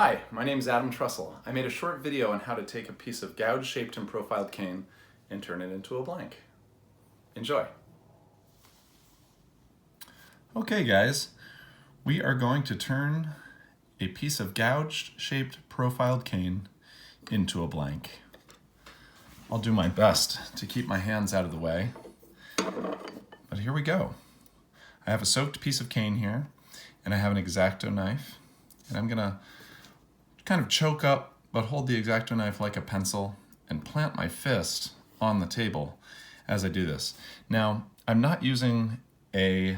Hi, my name is Adam Trussell. I made a short video on how to take a piece of gouge-shaped and profiled cane and turn it into a blank. Enjoy. Okay guys, we are going to turn a piece of gouged-shaped profiled cane into a blank. I'll do my best to keep my hands out of the way, but here we go. I have a soaked piece of cane here, and I have an X-Acto knife, and I'm gonna kind of choke up, but hold the X-Acto knife like a pencil and plant my fist on the table as I do this. Now, I'm not using a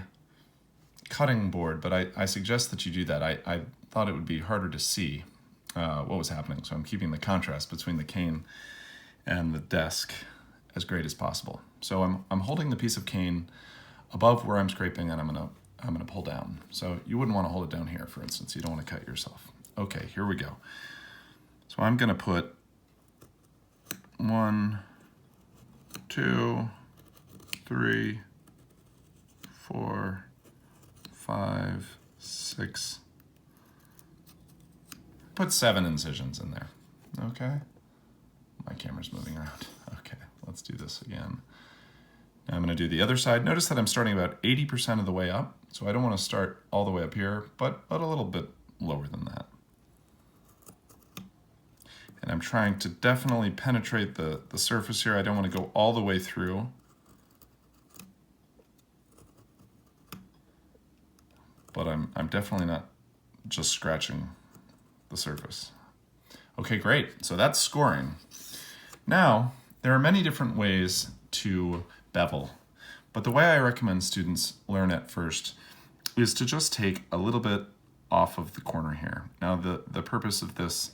cutting board, but I suggest that you do that. I thought it would be harder to see what was happening, so I'm keeping the contrast between the cane and the desk as great as possible. So I'm holding the piece of cane above where I'm scraping, and I'm gonna pull down. So you wouldn't want to hold it down here, for instance. You don't want to cut yourself. Okay, here we go. So I'm gonna put 1, 2, 3, 4, 5, 6. Put 7 incisions in there. Okay. My camera's moving around. Okay, let's do this again. Now I'm gonna do the other side. Notice that I'm starting about 80% of the way up, so I don't want to start all the way up here, but a little bit lower than that. And I'm trying to definitely penetrate the surface here. I don't want to go all the way through. But I'm definitely not just scratching the surface. Okay, great. So that's scoring. Now, there are many different ways to bevel, but the way I recommend students learn at first is to just take a little bit off of the corner here. Now, the purpose of this,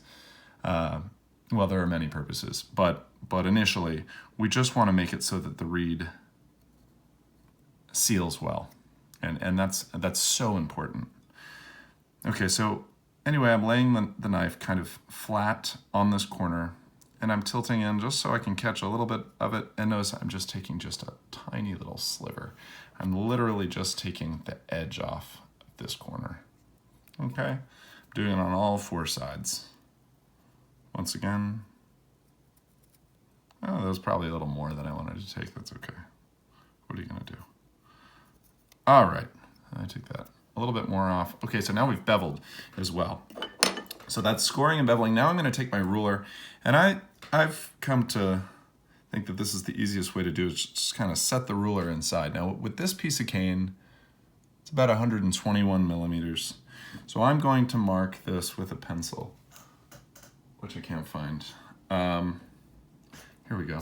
well, there are many purposes, but initially, we just want to make it so that the reed seals well, and that's so important. Okay, so anyway, I'm laying the knife kind of flat on this corner, and I'm tilting in just so I can catch a little bit of it, and notice I'm just taking just a tiny little sliver. I'm literally just taking the edge off of this corner. Okay, I'm doing it on all 4 sides. Once again, oh, that was probably a little more than I wanted to take. That's okay. What are you gonna do? All right, I took that a little bit more off. Okay, so now we've beveled as well. So that's scoring and beveling. Now I'm gonna take my ruler, and I've come to think that this is the easiest way to do it, just kind of set the ruler inside. Now with this piece of cane, it's about 121 millimeters. So I'm going to mark this with a pencil, which I can't find. Here we go.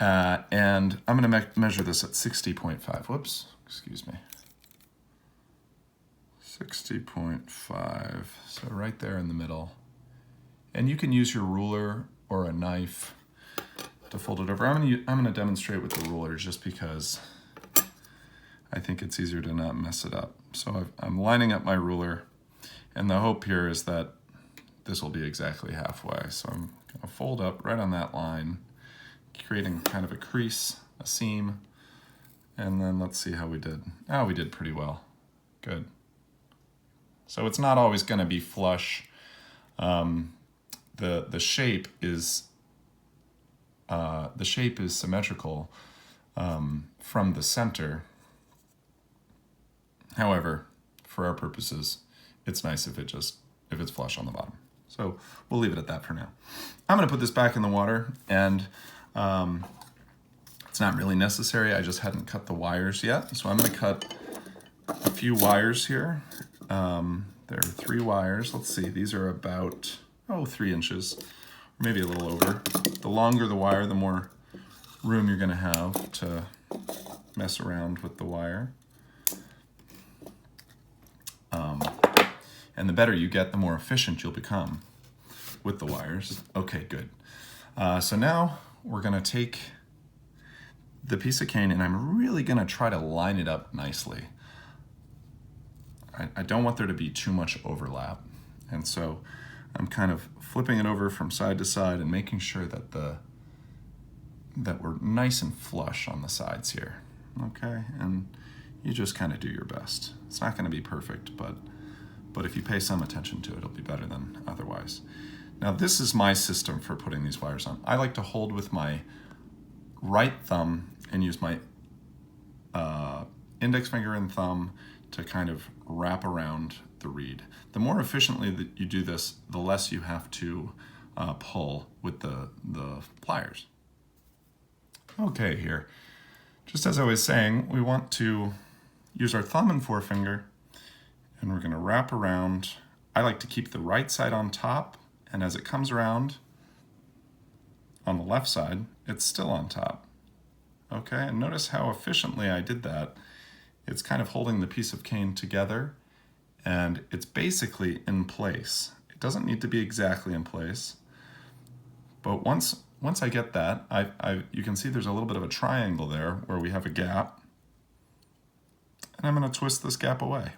And I'm gonna measure this at 60.5. Whoops, excuse me. 60.5, so right there in the middle. And you can use your ruler or a knife to fold it over. I'm gonna demonstrate with the ruler just because I think it's easier to not mess it up. So I'm lining up my ruler, and the hope here is that this will be exactly halfway. So I'm gonna fold up right on that line, creating kind of a crease, a seam, and then let's see how we did. Oh, we did pretty well. Good. So it's not always gonna be flush. The shape is symmetrical from the center. However, for our purposes, it's nice if it's flush on the bottom. So we'll leave it at that for now. I'm gonna put this back in the water, and it's not really necessary. I just hadn't cut the wires yet. So I'm gonna cut a few wires here. There are 3 wires. Let's see, these are about, 3 inches, or maybe a little over. The longer the wire, the more room you're gonna have to mess around with the wire. And the better you get, the more efficient you'll become with the wires. Okay, good. So now we're gonna take the piece of cane, and I'm really gonna try to line it up nicely. I don't want there to be too much overlap. And so I'm kind of flipping it over from side to side and making sure that we're nice and flush on the sides here. Okay, and you just kind of do your best. It's not gonna be perfect, but if you pay some attention to it, it'll be better than otherwise. Now this is my system for putting these wires on. I like to hold with my right thumb and use my index finger and thumb to kind of wrap around the reed. The more efficiently that you do this, the less you have to pull with the pliers. Okay, here. Just as I was saying, we want to use our thumb and forefinger, and we're going to wrap around. I like to keep the right side on top, and as it comes around on the left side, it's still on top. Okay, and notice how efficiently I did that. It's kind of holding the piece of cane together, and it's basically in place. It doesn't need to be exactly in place, but once I get that, you can see there's a little bit of a triangle there where we have a gap, and I'm going to twist this gap away.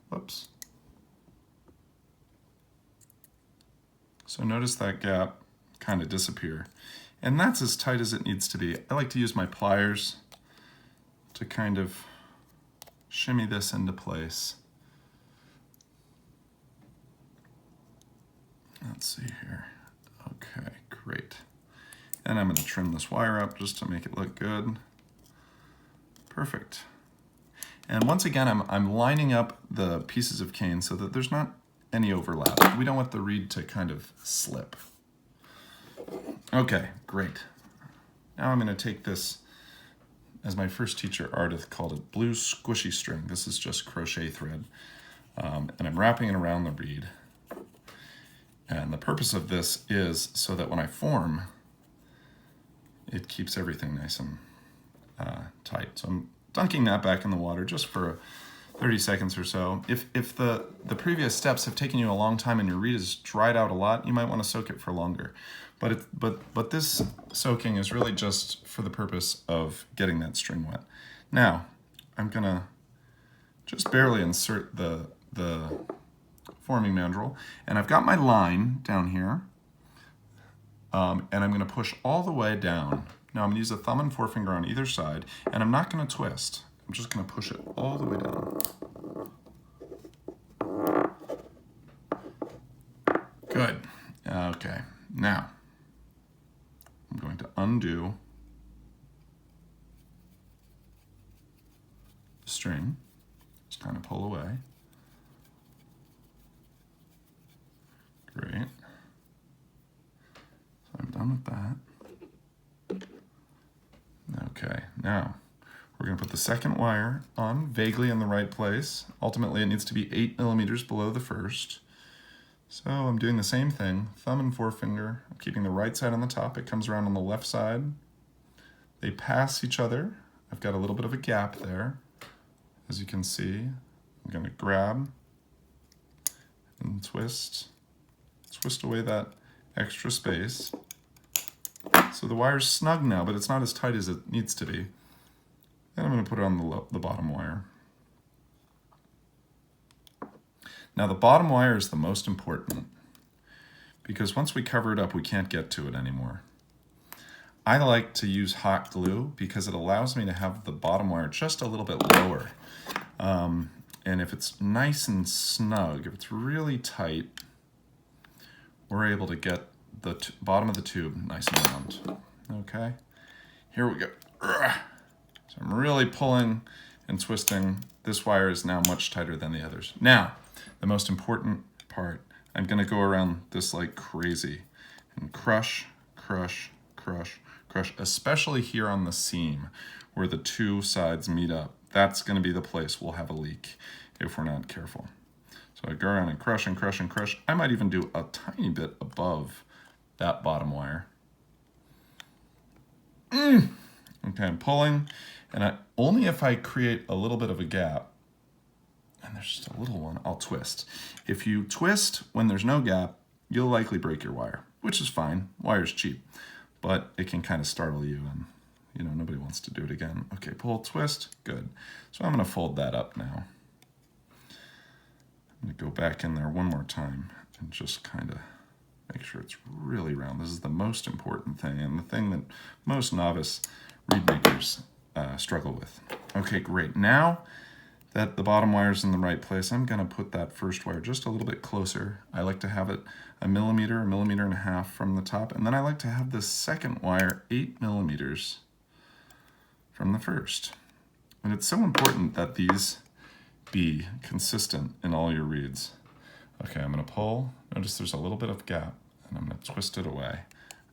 Whoops. So notice that gap kind of disappear, and that's as tight as it needs to be. I like to use my pliers to kind of shimmy this into place. Let's see here. Okay, great. And I'm going to trim this wire up just to make it look good. Perfect. And once again, I'm lining up the pieces of cane so that there's not any overlap. We don't want the reed to kind of slip. Okay, great. Now I'm going to take this, as my first teacher, Ardith, called it blue squishy string. This is just crochet thread. And I'm wrapping it around the reed. And the purpose of this is so that when I form, it keeps everything nice and tight. So I'm dunking that back in the water just for 30 seconds or so. If the previous steps have taken you a long time and your reed is dried out a lot, you might want to soak it for longer. But this soaking is really just for the purpose of getting that string wet. Now, I'm gonna just barely insert the forming mandrel, and I've got my line down here, and I'm going to push all the way down. Now I'm going to use a thumb and forefinger on either side, and I'm not going to twist. I'm just going to push it all the way down. Good. Okay, now I'm going to undo the string, just kind of pull away. Great. So I'm done with that. Okay, now we're going to put the second wire on vaguely in the right place. Ultimately, it needs to be 8 millimeters below the first. So I'm doing the same thing, thumb and forefinger. I'm keeping the right side on the top. It comes around on the left side. They pass each other. I've got a little bit of a gap there. As you can see, I'm going to grab and twist away that extra space. So the wire's snug now, but it's not as tight as it needs to be. And I'm going to put it on the bottom wire. Now the bottom wire is the most important because once we cover it up, we can't get to it anymore. I like to use hot glue because it allows me to have the bottom wire just a little bit lower. And if it's nice and snug, if it's really tight, we're able to get the bottom of the tube nice and round. Okay, here we go. So I'm really pulling and twisting. This wire is now much tighter than the others. Now, the most important part, I'm gonna go around this like crazy and crush, crush, crush, crush, especially here on the seam where the two sides meet up. That's gonna be the place we'll have a leak if we're not careful. So I go around and crush and crush and crush. I might even do a tiny bit above that bottom wire. Okay, I'm pulling, and only if I create a little bit of a gap, and there's just a little one, I'll twist. If you twist when there's no gap, you'll likely break your wire, which is fine. Wire's cheap, but it can kind of startle you, and nobody wants to do it again. Okay, pull, twist, good. So I'm gonna fold that up now. I'm going to go back in there one more time and just kind of make sure it's really round. This is the most important thing and the thing that most novice reed makers struggle with. Okay, great. Now that the bottom wire's in the right place, I'm gonna put that first wire just a little bit closer. I like to have it a millimeter and a half from the top, and then I like to have this second wire 8 millimeters from the first. And it's so important that these be consistent in all your reeds. Okay, I'm gonna pull. Notice there's a little bit of gap, and I'm gonna twist it away.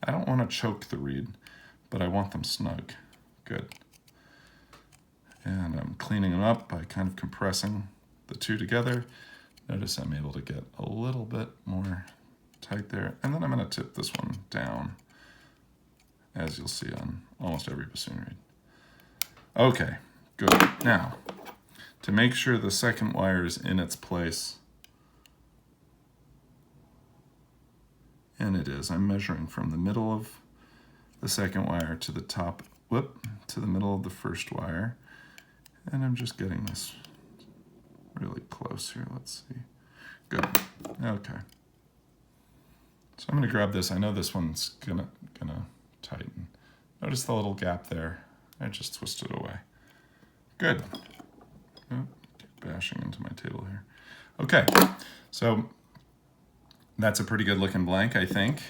I don't wanna choke the reed, but I want them snug. Good. And I'm cleaning them up by kind of compressing the two together. Notice I'm able to get a little bit more tight there. And then I'm gonna tip this one down, as you'll see on almost every bassoon reed. Okay, good. Now, to make sure the second wire is in its place, and it is, I'm measuring from the middle of the second wire to the top, to the middle of the first wire. And I'm just getting this really close here. Let's see. Good. Okay. So I'm going to grab this. I know this one's gonna tighten. Notice the little gap there. I just twisted it away. Good. Oh, keep bashing into my table here. Okay. So that's a pretty good looking blank, I think.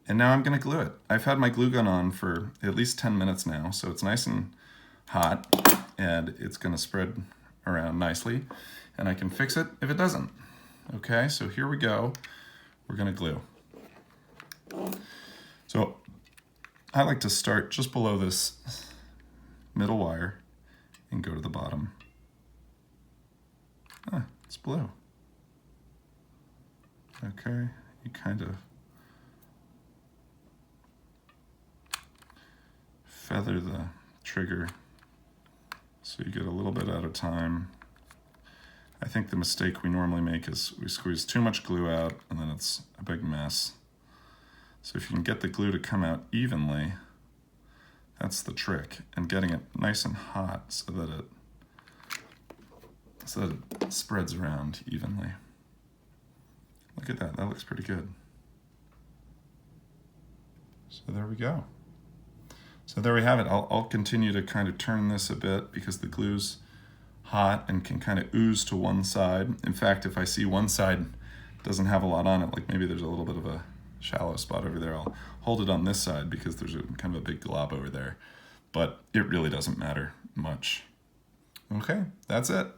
And now I'm going to glue it. I've had my glue gun on for at least 10 minutes now, so it's nice and hot, and it's going to spread around nicely, and I can fix it if it doesn't. Okay, so here we go. We're going to glue. So I like to start just below this middle wire and go to the bottom. It's blue. Okay, you kind of feather the trigger so you get a little bit at a time. I think the mistake we normally make is we squeeze too much glue out and then it's a big mess. So if you can get the glue to come out evenly, that's the trick, and getting it nice and hot so that it spreads around evenly. Look at that, that looks pretty good. So there we go. So there we have it. I'll continue to kind of turn this a bit because the glue's hot and can kind of ooze to one side. In fact, if I see one side doesn't have a lot on it, like maybe there's a little bit of a shallow spot over there, I'll hold it on this side because there's a kind of a big glob over there. But it really doesn't matter much. Okay, that's it.